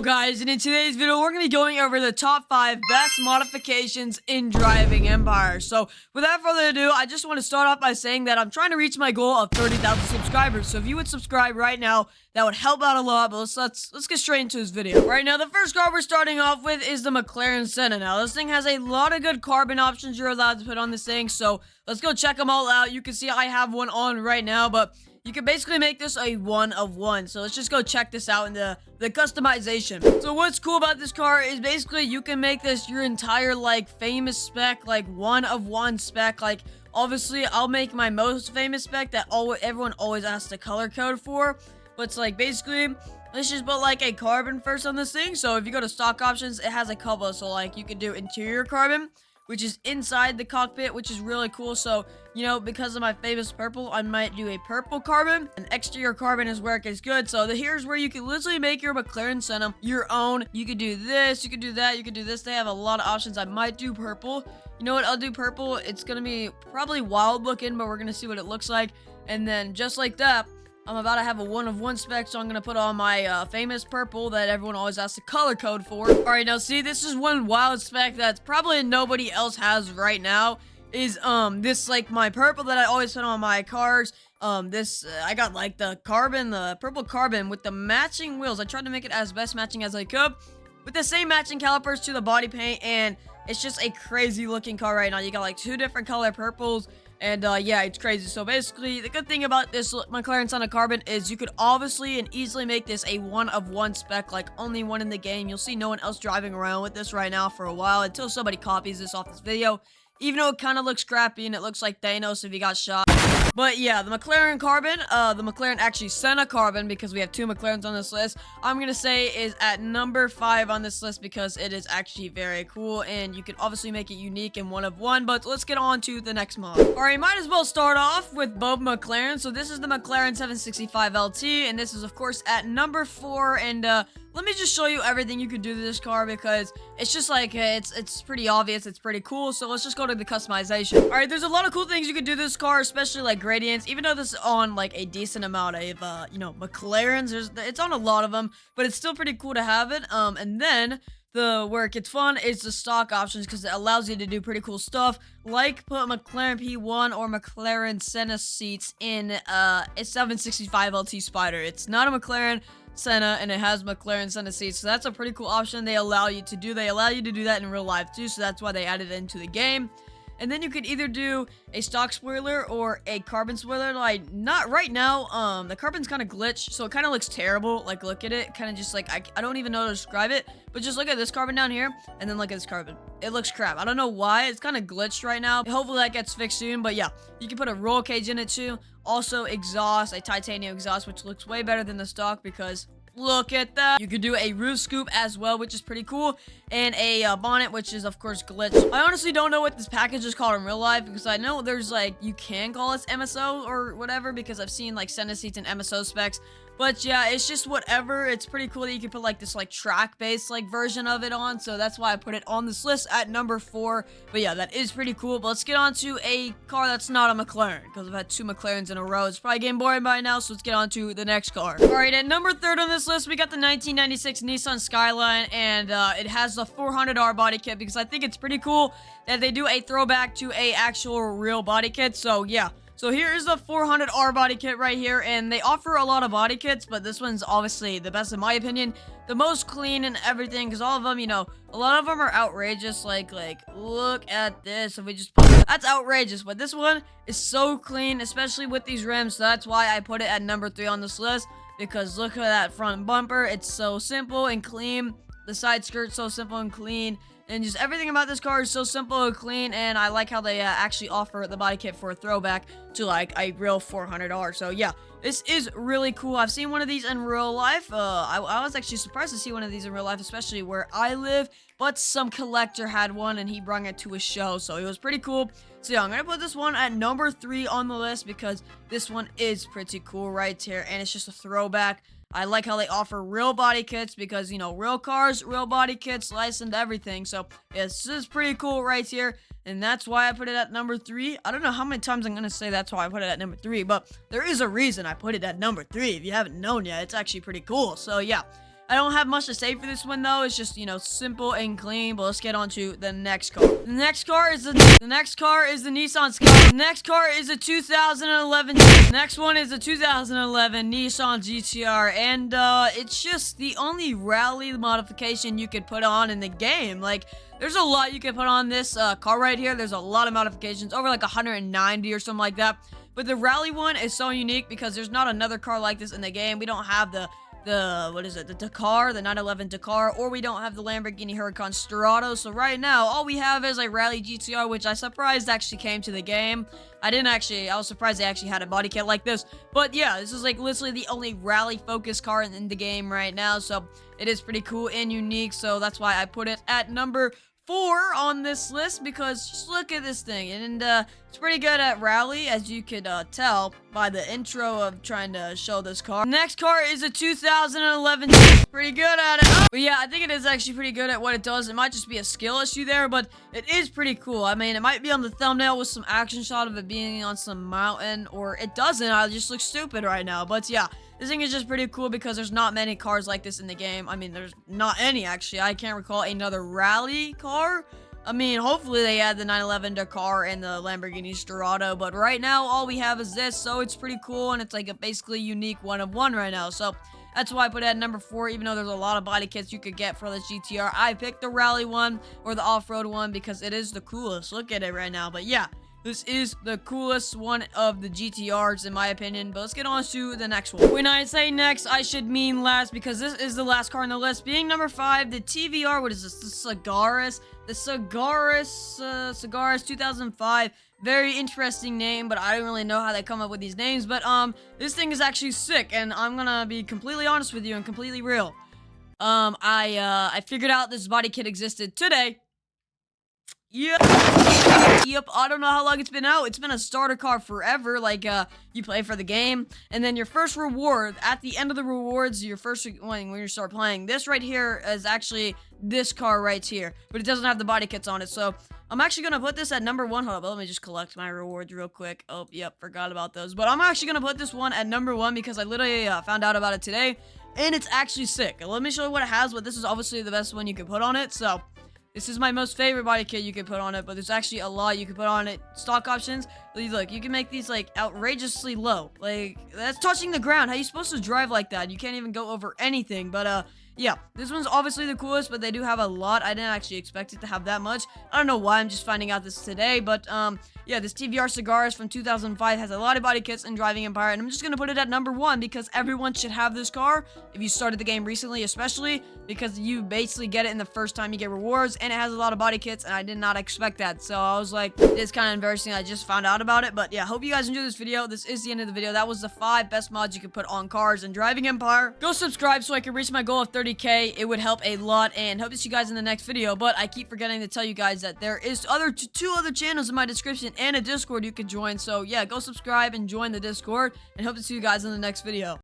guys, and in today's video, we're going to be going over the top 5 best modifications in Driving Empire. So, without further ado, I just want to start off by saying that I'm trying to reach my goal of 30,000 subscribers. So, if you would subscribe right now, that would help out a lot. But let's get straight into this video. Right now, the first car we're starting off with is the McLaren Senna. Now, this thing has a lot of good carbon options you're allowed to put on this thing. So, let's go check them all out. You can see I have one on right now, but you can basically make this a 1 of 1. So let's just go check this out in the customization. So what's cool about this car is basically you can make this your entire like famous spec, like 1 of 1 spec. Like obviously I'll make my most famous spec that everyone always asks the color code for. But it's like basically let's just put like a carbon first on this thing. So if you go to stock options, it has a couple. So like you could do interior carbon, which is inside the cockpit, which is really cool. So, you know, because of my famous purple, I might do a purple carbon. And exterior carbon is where it gets good. So here's where you can literally make your McLaren Senna your own. You could do this, you could do that, you could do this. They have a lot of options. I might do purple. You know what? I'll do purple. It's going to be probably wild looking, but we're going to see what it looks like. And then just like that, I'm about to have a 1 of 1 spec, so I'm going to put on my famous purple that everyone always asks the color code for. Alright, now see, this is one wild spec that's probably nobody else has right now, is this like my purple that I always put on my cars. I got like the purple carbon with the matching wheels. I tried to make it as best matching as I could, with the same matching calipers to the body paint, and it's just a crazy looking car right now. You got like 2 different color purples. And, yeah, it's crazy. So, basically, the good thing about this McLaren Senna Carbon is you could obviously and easily make this a 1 of 1 spec, like only one in the game. You'll see no one else driving around with this right now for a while until somebody copies this off this video. Even though it kind of looks crappy and it looks like Thanos if he got shot. But yeah, the McLaren Carbon, the McLaren actually Senna Carbon, because we have 2 McLarens on this list, I'm going to say is at number 5 on this list because it is actually very cool and you can obviously make it unique and 1 of 1, but let's get on to the next mod. Alright, might as well start off with both McLaren. So this is the McLaren 765 LT and this is of course at number 4, and let me just show you everything you can do to this car because it's just like, it's pretty obvious, it's pretty cool. So let's just go to the customization. Alright, there's a lot of cool things you can do to this car, especially like gradients. Even though this is on like a decent amount of, you know, McLarens, it's on a lot of them, but it's still pretty cool to have it. And then where it gets fun is the stock options because it allows you to do pretty cool stuff, like put McLaren P1 or McLaren Senna seats in a 765 LT Spider. It's not a McLaren Senna and it has McLaren Senna seats, so that's a pretty cool option they allow you to do. They allow you to do that in real life too, so that's why they added it into the game. And then you could either do a stock spoiler or a carbon spoiler. Like, not right now, the carbon's kind of glitched, so it kind of looks terrible. Like, look at it, kind of just like, I don't even know how to describe it, but just look at this carbon down here, and then look at this carbon. It looks crap. I don't know why, it's kind of glitched right now. Hopefully that gets fixed soon, but yeah, you can put a roll cage in it too. Also, exhaust, a titanium exhaust, which looks way better than the stock because look at that. You could do a roof scoop as well, which is pretty cool, and a bonnet, which is of course glitched. I honestly don't know what this package is called in real life because I know there's like, you can call it MSO or whatever because I've seen like Senna seats and MSO specs. But yeah, it's just whatever. It's pretty cool that you can put like this like track-based like version of it on. So that's why I put it on this list at number 4. But yeah, that is pretty cool. But let's get on to a car that's not a McLaren because I've had 2 McLarens in a row. It's probably getting boring by now. So let's get on to the next car. Alright, at number 3 on this list, we got the 1996 Nissan Skyline. And it has the 400R body kit because I think it's pretty cool that they do a throwback to a actual real body kit. So yeah. So here is the 400R body kit right here, and they offer a lot of body kits, but this one's obviously the best in my opinion, the most clean and everything, because all of them, you know, a lot of them are outrageous, like look at this, if we just put that's outrageous, but this one is so clean, especially with these rims, so that's why I put it at number 3 on this list, because look at that front bumper, it's so simple and clean, the side skirt's so simple and clean, and just everything about this car is so simple and clean, and I like how they actually offer the body kit for a throwback to like a real 400R. So yeah, this is really cool. I've seen one of these in real life. I was actually surprised to see one of these in real life, especially where I live, but some collector had one and he brought it to a show, so it was pretty cool. So yeah, I'm gonna put this one at number 3 on the list because this one is pretty cool right here, and it's just a throwback. I like how they offer real body kits because, you know, real cars, real body kits, licensed everything. So, yeah, this is pretty cool right here. And that's why I put it at number 3. I don't know how many times I'm going to say that's why I put it at number 3. But there is a reason I put it at number 3. If you haven't known yet, it's actually pretty cool. So, yeah. I don't have much to say for this one though. It's just, you know, simple and clean. But let's get on to the next car. The next car is the Nissan Skyline. The next car is a 2011. Next one is a 2011 Nissan GTR, and it's just the only rally modification you could put on in the game. Like, there's a lot you can put on this car right here. There's a lot of modifications, over like 190 or something like that. But the rally one is so unique because there's not another car like this in the game. We don't have the Dakar, the 911 Dakar, or we don't have the Lamborghini Huracan Storado. So right now, all we have is a Rally GTR, which I surprised actually came to the game. I was surprised they actually had a body kit like this. But yeah, this is like literally the only rally focused car in the game right now. So it is pretty cool and unique. So that's why I put it at number 4 on this list, because just look at this thing, and it's pretty good at rally, as you could tell by the intro of trying to show this car. Next car is a 2011. Pretty good at it. But yeah, I think it is actually pretty good at what it does. It might just be a skill issue there, but it is pretty cool. I mean, it might be on the thumbnail with some action shot of it being on some mountain, or it doesn't. I just look stupid right now. But yeah, this thing is just pretty cool because there's not many cars like this in the game. I mean, there's not any, actually. I can't recall another rally car. I mean, hopefully they add the 911 Dakar and the Lamborghini Storado, but right now, all we have is this, so it's pretty cool, and it's like a basically unique one of one right now. So that's why I put it at number 4, even though there's a lot of body kits you could get for this GTR. I picked the rally one or the off-road one because it is the coolest. Look at it right now. But yeah, this is the coolest one of the GTRs in my opinion. But let's get on to the next one. When I say next, I should mean last, because this is the last car on the list. Being number 5, the TVR, what is this? The Sagaris. The Sagaris 2005. Very interesting name, but I don't really know how they come up with these names. But this thing is actually sick, and I'm gonna be completely honest with you and completely real. I figured out this body kit existed today. Yep, I don't know how long it's been out. It's been a starter car forever. Like, you play for the game, and then your first reward, at the end of the rewards, when you start playing, this right here is actually this car right here, but it doesn't have the body kits on it. So I'm actually gonna put this at number 1. Hold up, let me just collect my rewards real quick. Oh, yep, forgot about those. But I'm actually gonna put this one at number 1 because I literally found out about it today, and it's actually sick. Let me show you what it has, but this is obviously the best one you can put on it. So this is my most favorite body kit you can put on it, but there's actually a lot you can put on it. Stock options. Look, you can make these, like, outrageously low. Like, that's touching the ground. How are you supposed to drive like that? You can't even go over anything. But, yeah, this one's obviously the coolest, but they do have a lot. I didn't actually expect it to have that much. I don't know why. I'm just finding out this today. But, yeah, this TVR Sagaris from 2005 has a lot of body kits in Driving Empire, and I'm just going to put it at number 1 because everyone should have this car if you started the game recently, especially because you basically get it in the first time you get rewards, and it has a lot of body kits, and I did not expect that. So I was like, it's kind of embarrassing. I just found out about it. But yeah, hope you guys enjoyed this video. This is the end of the video. That was the 5 best mods you could put on cars in Driving Empire. Go subscribe so I can reach my goal of 30K. It would help a lot, and hope to see you guys in the next video. But I keep forgetting to tell you guys that there is two other channels in my description and a Discord you can join. So yeah, go subscribe and join the Discord, and hope to see you guys in the next video.